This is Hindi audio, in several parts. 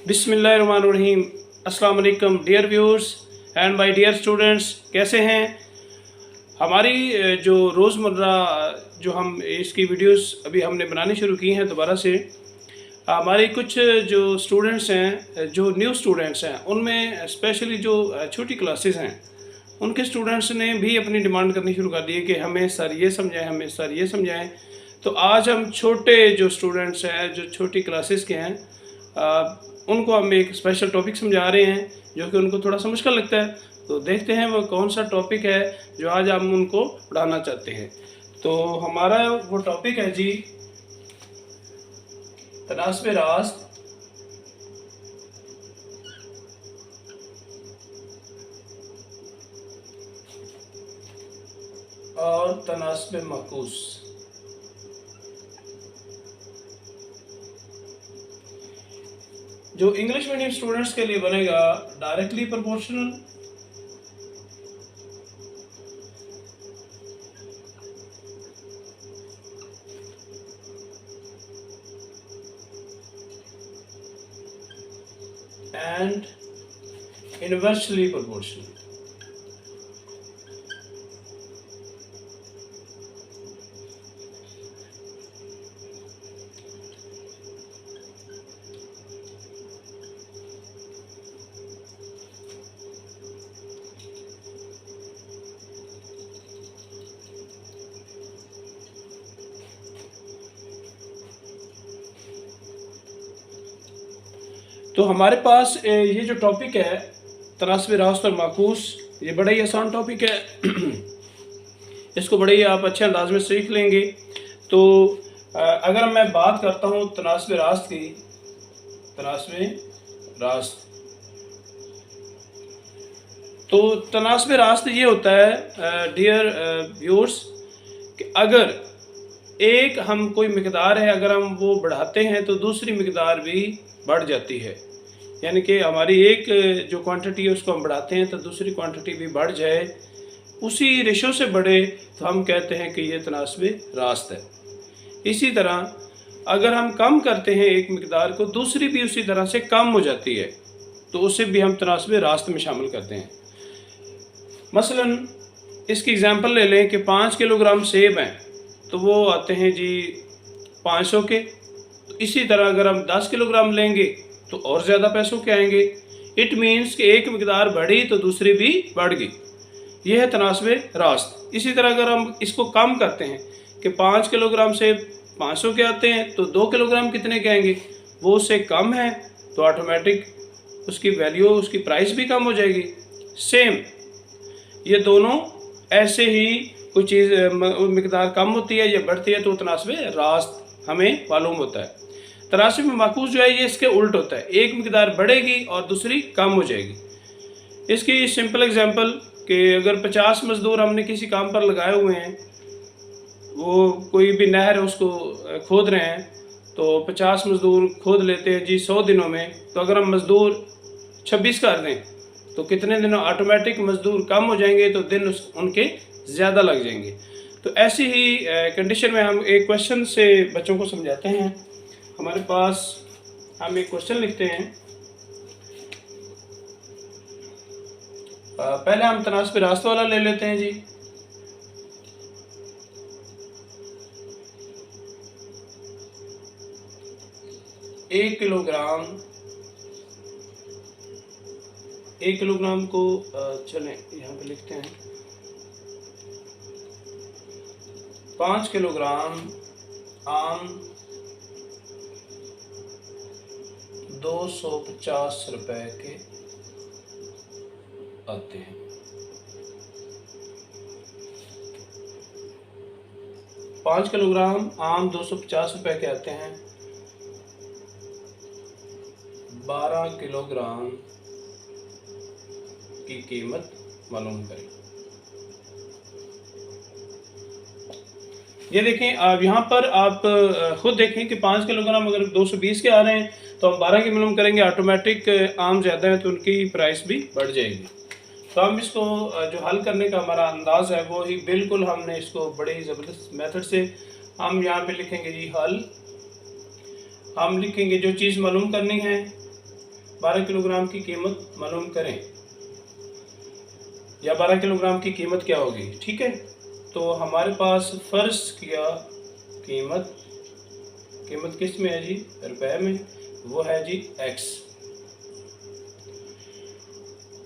बिस्मिल्लाहिर्रहमानिर्रहीम। अस्सलाम वालेकुम dear viewers and my dear students, कैसे हैं? हमारी जो रोज़मर्रा जो हम इसकी वीडियोस अभी हमने बनानी शुरू की हैं दोबारा से। हमारे कुछ जो स्टूडेंट्स हैं, जो न्यू स्टूडेंट्स हैं, उनमें स्पेशली जो छोटी क्लासेस हैं, उनके स्टूडेंट्स ने भी अपनी डिमांड करनी शुरू कर दी है कि हमें सर ये समझाएं, हमें सर ये समझाएं। तो आज हम छोटे जो स्टूडेंट्स हैं, जो छोटी क्लासेस के हैं, उनको हम एक स्पेशल टॉपिक समझा रहे हैं जो कि उनको थोड़ा सा मुश्किल लगता है। तो देखते हैं वो कौन सा टॉपिक है जो आज हम उनको पढ़ाना चाहते हैं। तो हमारा वो टॉपिक है जी, तनासब रास्त और तनासब माकूस। जो इंग्लिश मीडियम स्टूडेंट्स के लिए बनेगा directly proportional, and inversely proportional. तो हमारे पास ये जो टॉपिक है तनासब रास्त और माकूस, ये बड़ा ही आसान टॉपिक है। इसको बड़े ही आप अच्छे अंदाज में सीख लेंगे। तो अगर मैं बात करता हूँ तनासब रास्त की, तनासब रास्त, तो तनासब रास्त ये होता है डियर व्यूअर्स कि अगर एक हम कोई मिकदार है, अगर हम वो बढ़ाते हैं तो दूसरी मिकदार भी बढ़ जाती है। यानी कि हमारी एक जो क्वांटिटी है उसको हम बढ़ाते हैं तो दूसरी क्वांटिटी भी बढ़ जाए, उसी रेशो से बढ़े, तो हम कहते हैं कि ये तनासब रास्त है। इसी तरह अगर हम कम करते हैं एक मिकदार को, दूसरी भी उसी तरह से कम हो जाती है, तो उसे भी हम तनासब रास्त में शामिल करते हैं। मसलन इसकी एग्जांपल ले लें कि 5 किलोग्राम सेब हैं तो वो आते हैं जी 500 के। तो इसी तरह अगर हम 10 किलोग्राम लेंगे तो और ज़्यादा पैसों के आएंगे। इट मीन्स कि एक मिकदार बढ़ी तो दूसरी भी बढ़ गई। यह है तनासब रास्त। इसी तरह अगर हम इसको कम करते हैं कि 5 किलोग्राम सेब 500 के आते हैं तो 2 किलोग्राम कितने के आएंगे, वो उससे कम है, तो ऑटोमेटिक उसकी वैल्यू, उसकी प्राइस भी कम हो जाएगी। सेम ये दोनों ऐसे ही कोई चीज़ मिकदार कम होती है या बढ़ती है तो तनासब रास्त हमें मालूम होता है। तनासब माकूस जो है ये इसके उल्ट होता है, एक मिकदार बढ़ेगी और दूसरी कम हो जाएगी। इसकी सिंपल एग्जांपल कि अगर 50 मज़दूर हमने किसी काम पर लगाए हुए हैं, वो कोई भी नहर है उसको खोद रहे हैं, तो 50 मज़दूर खोद लेते हैं जी 100 दिनों में। तो अगर हम मज़दूर 26 कर दें तो कितने दिनों ऑटोमेटिक मज़दूर कम हो जाएंगे, तो दिन उनके ज़्यादा लग जाएंगे। तो ऐसी ही कंडीशन में हम एक क्वेश्चन से बच्चों को समझाते हैं। हमारे पास हम एक क्वेश्चन लिखते हैं। पहले हम तनासब रास्त वाला ले लेते हैं जी। एक किलोग्राम को चलें यहाँ पे लिखते हैं 5 किलोग्राम आम 250 रुपए के आते हैं। 5 किलोग्राम आम 250 रुपए के आते हैं। 12 किलोग्राम की कीमत मालूम करें। ये देखें, आप यहाँ पर आप खुद देखें कि 5 किलोग्राम अगर 220 के आ रहे हैं तो हम 12 की मालूम करेंगे, ऑटोमेटिक आम ज़्यादा है तो उनकी प्राइस भी बढ़ जाएगी। तो हम इसको जो हल करने का हमारा अंदाज़ है वो ही बिल्कुल हमने इसको बड़े ही ज़बरदस्त मेथड से हम यहाँ पे लिखेंगे जी हल। हम लिखेंगे जो चीज़ मालूम करनी है 12 किलोग्राम की कीमत मालूम करें, या 12 किलोग्राम की कीमत क्या होगी। ठीक है, तो हमारे पास फर्ज किया कीमत किस में है जी, रुपए में, वो है जी x।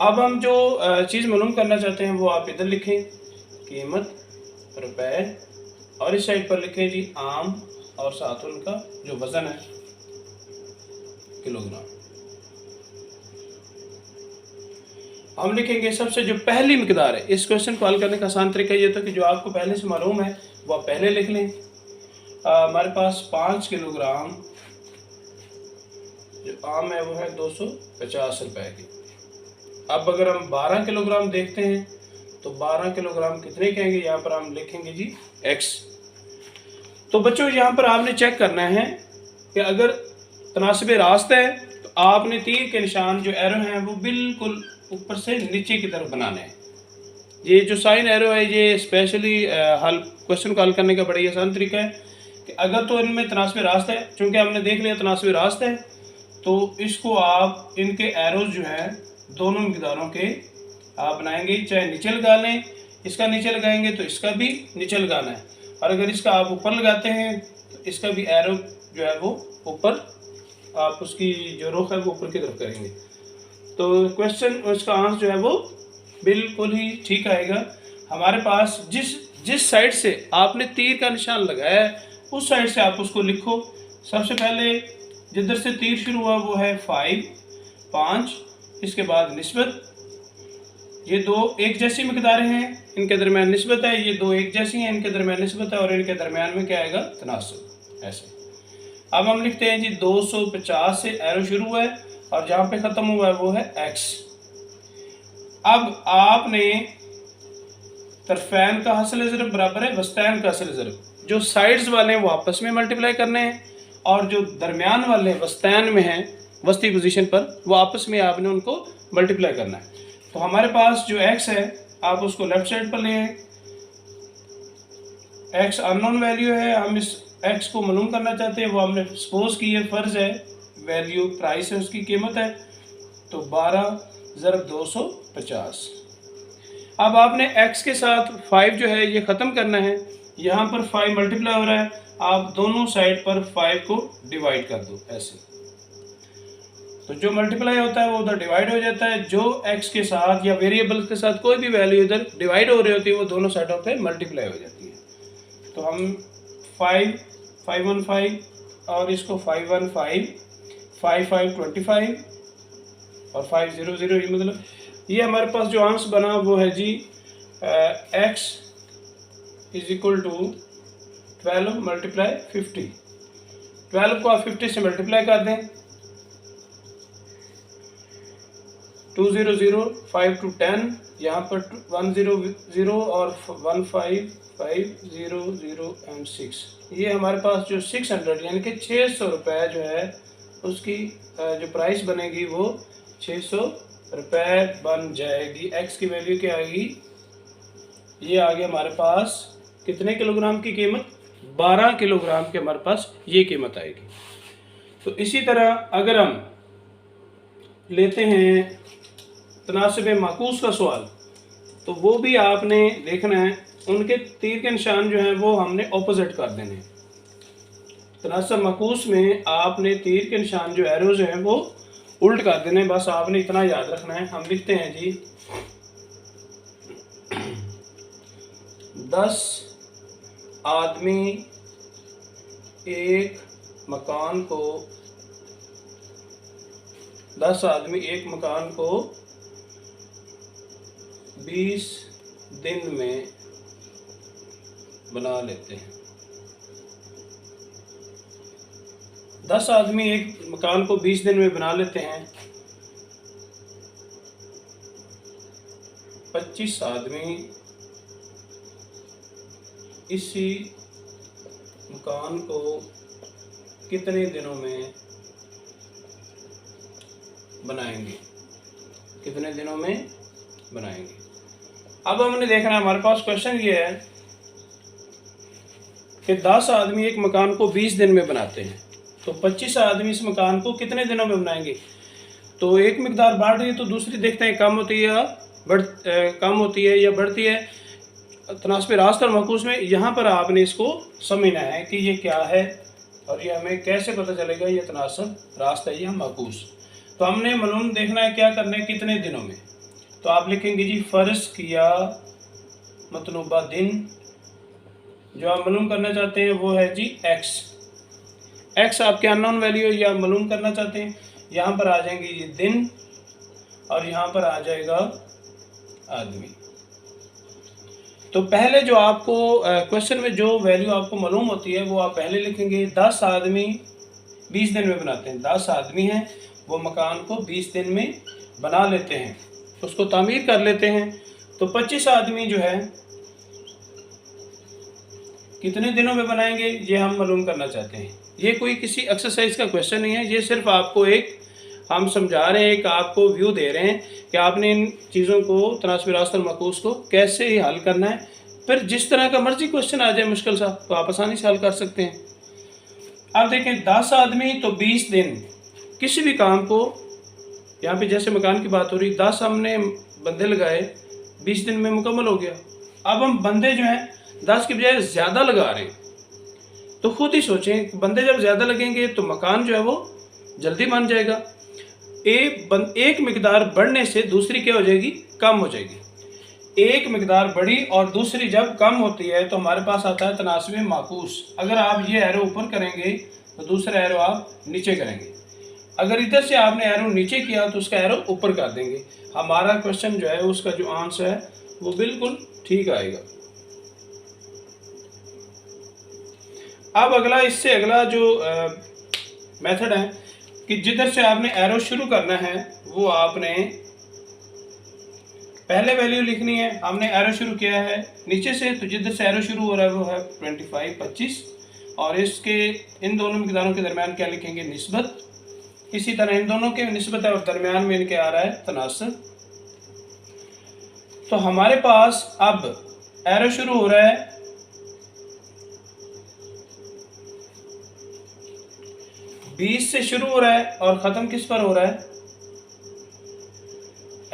अब हम जो चीज़ मालूम करना चाहते हैं वो आप इधर लिखें, कीमत रुपए, और इस साइड पर लिखें जी आम, और साथ उनका जो वज़न है किलोग्राम। हम लिखेंगे सबसे जो पहली मिकदार है। इस क्वेश्चन को हल करने का आसान तरीका ये था कि जो आपको पहले से मालूम है वो आप पहले लिख लें। हमारे पास 5 किलोग्राम जो आम है वो है 250 रुपए की। अब अगर हम 12 किलोग्राम देखते हैं तो 12 किलोग्राम कितने कहेंगे, यहाँ पर हम लिखेंगे जी x। तो बच्चों यहाँ पर आपने चेक करना है कि अगर तनासिब रास्त है तो आपने तीर के निशान जो एरो हैं वो बिल्कुल ऊपर से नीचे की तरफ बनाने हैं। ये जो साइन एरो है ये स्पेशली हल क्वेश्चन को हल करने का बड़ा ही आसान तरीका है कि अगर तो इनमें तनासिब रास्त है, चूँकि हमने देख लिया तनासिब रास्त है, तो इसको आप इनके एरोज जो है दोनों मिकदारों के आप बनाएंगे, चाहे नीचे लगा लें, इसका नीचे लगाएंगे तो इसका भी नीचे लगाना है, और अगर इसका आप ऊपर लगाते हैं तो इसका भी एरो जो है वो ऊपर, आप उसकी जो रुख है वो ऊपर की तरफ करेंगे। तो क्वेश्चन उसका आंसर जो है वो बिल्कुल ही ठीक आएगा। हमारे पास जिस साइड से आपने तीर का निशान लगाया है उस साइड से आप उसको लिखो। सबसे पहले जिधर से तीर शुरू हुआ वो है 5, इसके बाद निस्बत, ये दो एक जैसी मिकदारें हैं, इनके दरमियान निस्बत है, ये दो एक जैसी हैं, इनके दरमियान निस्बत है, और इनके दरमियान में क्या आएगा, तनासब। ऐसे अब हम लिखते हैं जी 250 से एरो शुरू हुआ है और जहाँ पे ख़त्म हुआ है वो है x। अब आपने तरफैन का हासिल ज़रब बराबर है वस्तैन का हासिल ज़रब, जो साइड्स वाले हैं वो आपस में मल्टीप्लाई करने हैं, और जो दरमियान वाले वस्तैन में हैं वस्ती पोजीशन पर वो आपस में आपने उनको मल्टीप्लाई करना है। तो हमारे पास जो x है आप उसको लेफ्ट साइड पर ले आए, x अननोन वैल्यू है, हम इस x को मालूम करना चाहते हैं, वो हमने सपोज की है, फ़र्ज है, वैल्यू प्राइस है, उसकी कीमत है, तो 12 ज़रब 250। अब आपने x के साथ 5 जो है ये ख़त्म करना है, यहाँ पर 5 मल्टीप्लाई हो रहा है, आप दोनों साइड पर 5 को डिवाइड कर दो ऐसे, तो जो मल्टीप्लाई होता है वो उधर डिवाइड हो जाता है, जो x के साथ या वेरिएबल के साथ कोई भी वैल्यू इधर डिवाइड हो रही होती है वो दोनों साइडों पे मल्टीप्लाई हो जाती है। तो हम 5 और इसको 5 5 25 और 5 0 0, ये मतलब ये हमारे पास जो आंसर बना वो है जी x is equal to 12 multiply 50। 12 को आप 50 से मल्टीप्लाई कर दें, 2 0 0 5 to 10, यहाँ पर 1 0 0 और 1 5 5 0 0 and 6, ये हमारे पास जो 600 यानी कि 600 रुपये जो है उसकी जो प्राइस बनेगी वो 600 रुपये बन जाएगी। x की वैल्यू क्या आएगी, ये आ गया हमारे पास कितने किलोग्राम की कीमत, 12 किलोग्राम के हमारे पास ये कीमत आएगी। तो इसी तरह अगर हम लेते हैं तनासिब माकूस का सवाल, तो वो भी आपने देखना है, उनके तीर के निशान जो हैं वो हमने ऑपोजिट कर देने हैं। तनासिब माकूस में आपने तीर के निशान जो एरोज हैं वो उल्ट कर देने, बस आपने इतना याद रखना है। हम लिखते हैं जी 10 आदमी एक मकान को 20 दिन में बना लेते हैं। 10 आदमी एक मकान को 20 दिन में बना लेते हैं, 25 आदमी इसी मकान को कितने दिनों में बनाएंगे, अब हमने देखना है, हमारे पास क्वेश्चन ये है कि 10 आदमी एक मकान को 20 दिन में बनाते हैं, तो 25 आदमी इस मकान को कितने दिनों में बनाएंगे। तो एक मिकदार बढ़ रही है तो दूसरी देखते हैं कम होती है या कम होती है या बढ़ती है। तनास्ब रास्त और माकूस में यहाँ पर आपने इसको समझना है कि ये क्या है और ये हमें कैसे पता चलेगा ये तनास्ब रास्त है या माकूस। तो हमने मालूम देखना है क्या करना है कितने दिनों में। तो आप लिखेंगे जी फ़र्ज़ किया मतलूबा दिन, जो आप मालूम करना चाहते हैं वो है जी एक्स आपके अननोन वैल्यू है या मालूम करना चाहते हैं। यहाँ पर आ जाएंगे ये दिन और यहाँ पर आ जाएगा आदमी। तो पहले जो आपको क्वेश्चन में जो वैल्यू आपको मालूम होती है वो आप पहले लिखेंगे। 10 आदमी 20 दिन में बनाते हैं। 10 आदमी हैं वो मकान को 20 दिन में बना लेते हैं, उसको तामीर कर लेते हैं। तो 25 आदमी जो है कितने दिनों में बनाएंगे ये हम मालूम करना चाहते हैं। ये कोई किसी एक्सरसाइज का क्वेश्चन नहीं है, ये सिर्फ आपको एक हम समझा रहे हैं, एक आपको व्यू दे रहे हैं कि आपने इन चीज़ों को तनास्ब रास्त और माकूस को कैसे ही हल करना है। फिर जिस तरह का मर्जी क्वेश्चन आ जाए मुश्किल सा तो आप आसानी से हल कर सकते हैं। अब देखें 10 आदमी तो 20 दिन, किसी भी काम को यहाँ पे जैसे मकान की बात हो रही 10 हमने बंदे लगाए 20 दिन में मुकम्मल हो गया। अब हम बंदे जो हैं 10 की बजाय ज़्यादा लगा रहे हैं, तो खुद ही सोचें बंदे जब ज़्यादा लगेंगे तो मकान जो है वो जल्दी बन जाएगा। एक मिकदार बढ़ने से दूसरी क्या हो जाएगी, कम हो जाएगी। एक मिकदार बढ़ी और दूसरी जब कम होती है तो हमारे पास आता है तनास्ब माकूस। अगर आप ये एरो ऊपर करेंगे तो दूसरा एरो आप नीचे करेंगे। अगर इधर से आपने एरो नीचे किया तो उसका एरो ऊपर कर देंगे। हमारा क्वेश्चन जो है उसका जो आंसर है वो बिल्कुल ठीक आएगा। अब अगला इससे अगला जो मेथड है कि जिधर से आपने एरो शुरू करना है वो आपने पहले वैल्यू लिखनी है। हमने एरो शुरू किया है नीचे से, तो जिधर से एरो शुरू हो रहा है वो है 25 25 और इसके इन दोनों मिकदारों के दरमियान क्या लिखेंगे, निस्बत। इसी तरह इन दोनों के निस्बत है और दरमियान में इनके आ रहा है तनासब। तो हमारे पास अब एरो शुरू हो रहा है 20 से शुरू हो रहा है और ख़त्म किस पर हो रहा है,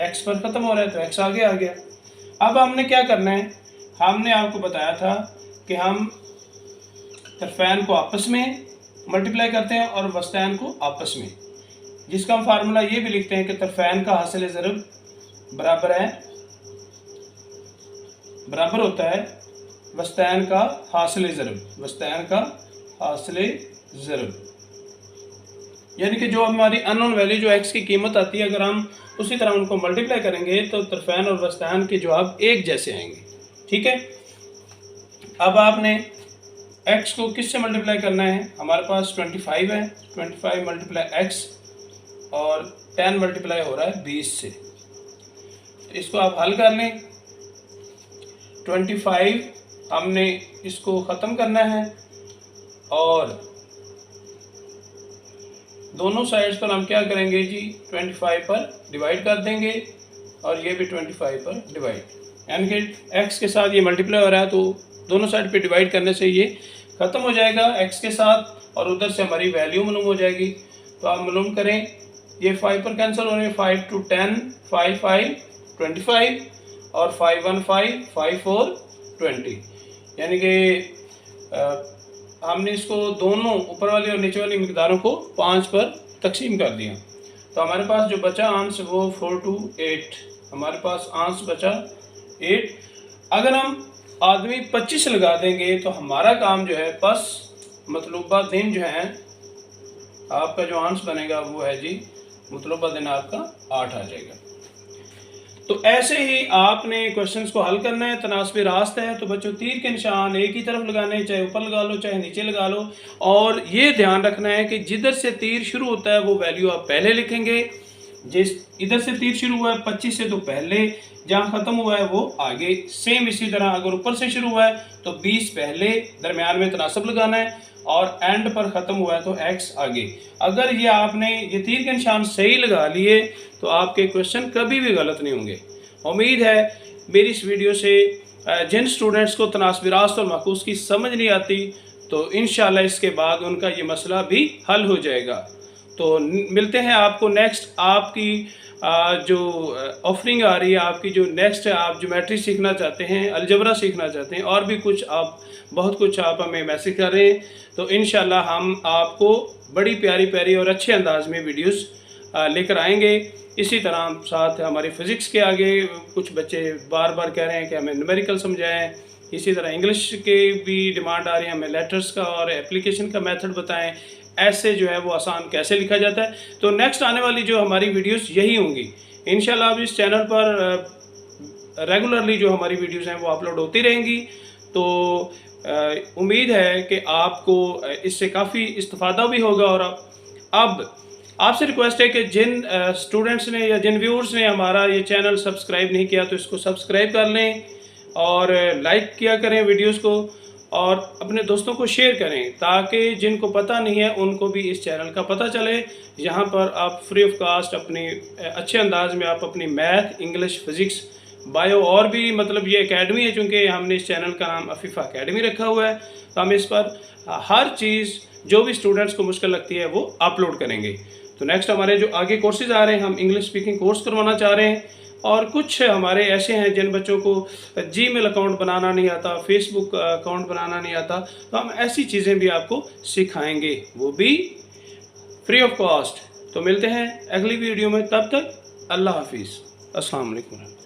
x पर ख़त्म हो रहा है, तो x आगे आ गया। अब हमने क्या करना है, हमने आपको बताया था कि हम तरफ़ैन को आपस में मल्टीप्लाई करते हैं और वस्तैन को आपस में, जिसका हम फार्मूला ये भी लिखते हैं कि तरफ़ैन का हासिल ज़रब बराबर होता है वस्तैन का हासिल ज़रब। यानी कि जो हमारी अननोन वैल्यू जो x की कीमत आती है अगर हम उसी तरह उनको मल्टीप्लाई करेंगे तो तरफ़ैन और वस्तैन के जवाब एक जैसे आएंगे। ठीक है। अब आपने x को किस से मल्टीप्लाई करना है, हमारे पास 25 है, 25 मल्टीप्लाई x और 10 मल्टीप्लाई हो रहा है 20 से। तो इसको आप हल कर लें। 25 हमने इसको ख़त्म करना है और दोनों साइड्स पर हम क्या करेंगे जी 25 पर डिवाइड कर देंगे और ये भी 25 पर डिवाइड, यानी कि x के साथ ये मल्टीप्लाई हो रहा है तो दोनों साइड पे डिवाइड करने से ये ख़त्म हो जाएगा x के साथ और उधर से हमारी वैल्यू मालूम हो जाएगी। तो आप मालूम करें ये 5 पर कैंसिल हो रहे हैं, 5 to 10 5 5 25 और 5 1 5 5 4 20, यानी कि हमने इसको दोनों ऊपर वाली और नीचे वाली मिकदारों को 5 पर तकसीम कर दिया। तो हमारे पास जो बचा आंसर वो 4 to 8, हमारे पास आंसर बचा 8। अगर हम आदमी 25 लगा देंगे तो हमारा काम जो है बस मतलूबा दिन जो है आपका जो आंसर बनेगा वो है जी मतलूबा दिन आपका 8 आ जाएगा। तो ऐसे ही आपने क्वेश्चंस को हल करना है। तनास्ब रास्त है तो बच्चों तीर के निशान एक ही तरफ लगाने, चाहे ऊपर लगा लो चाहे नीचे लगा लो, और ये ध्यान रखना है कि जिधर से तीर शुरू होता है वो वैल्यू आप पहले लिखेंगे। जिस इधर से तीर शुरू हुआ है 25 से तो पहले, जहाँ ख़त्म हुआ है वो आगे। सेम इसी तरह अगर ऊपर से शुरू हुआ है तो 20 पहले, दरमियान में तनासब लगाना है और एंड पर ख़त्म हुआ है तो x आगे। अगर ये आपने ये तीर के निशान सही लगा लिए तो आपके क्वेश्चन कभी भी गलत नहीं होंगे। उम्मीद है मेरी इस वीडियो से जिन स्टूडेंट्स को तनास्ब रास्त और माकूस की समझ नहीं आती तो इंशाल्लाह इसके बाद उनका ये मसला भी हल हो जाएगा। तो मिलते हैं आपको नेक्स्ट। आपकी जो ऑफरिंग आ रही है, आपकी जो नेक्स्ट है, आप ज्योमेट्री सीखना चाहते हैं, अलजबरा सीखना चाहते हैं, और भी कुछ आप बहुत कुछ आप हमें मैसेज कर रहे हैं, तो इंशाल्लाह हम आपको बड़ी प्यारी प्यारी और अच्छे अंदाज में वीडियोस लेकर आएंगे। इसी तरह साथ हमारे फिज़िक्स के आगे कुछ बच्चे बार बार कह रहे हैं कि हमें न्यूमेरिकल समझाएं। इसी तरह इंग्लिश के भी डिमांड आ रही है, हमें लेटर्स का और एप्लीकेशन का मेथड बताएं, ऐसे जो है वो आसान कैसे लिखा जाता है। तो नेक्स्ट आने वाली जो हमारी वीडियोस यही होंगी इंशाल्लाह। अब इस चैनल पर रेगुलरली जो हमारी वीडियोस हैं वो अपलोड होती रहेंगी। तो उम्मीद है कि आपको इससे काफ़ी इस्तेफादा भी होगा। और अब आपसे रिक्वेस्ट है कि जिन स्टूडेंट्स ने या जिन व्यूअर्स ने हमारा ये चैनल सब्सक्राइब नहीं किया तो इसको सब्सक्राइब कर लें और लाइक किया करें वीडियोस को, और अपने दोस्तों को शेयर करें ताकि जिनको पता नहीं है उनको भी इस चैनल का पता चले। यहाँ पर आप फ्री ऑफ कास्ट अपनी अच्छे अंदाज में आप अपनी मैथ, इंग्लिश, फिज़िक्स, बायो और भी मतलब ये एकेडमी है, चूँकि हमने इस चैनल का नाम अफीफ़ा एकेडमी रखा हुआ है, तो हम इस पर हर चीज़ जो भी स्टूडेंट्स को मुश्किल लगती है वो अपलोड करेंगे। तो नेक्स्ट हमारे जो आगे कोर्सेज़ आ रहे हैं, हम इंग्लिश स्पीकिंग कोर्स करवाना चाह रहे हैं, और कुछ हमारे ऐसे हैं जिन बच्चों को जीमेल अकाउंट बनाना नहीं आता, फेसबुक अकाउंट बनाना नहीं आता, तो हम ऐसी चीज़ें भी आपको सिखाएंगे, वो भी फ्री ऑफ कॉस्ट। तो मिलते हैं अगली वीडियो में, तब तक अल्लाह हाफिज़, अस्सलाम वालेकुम।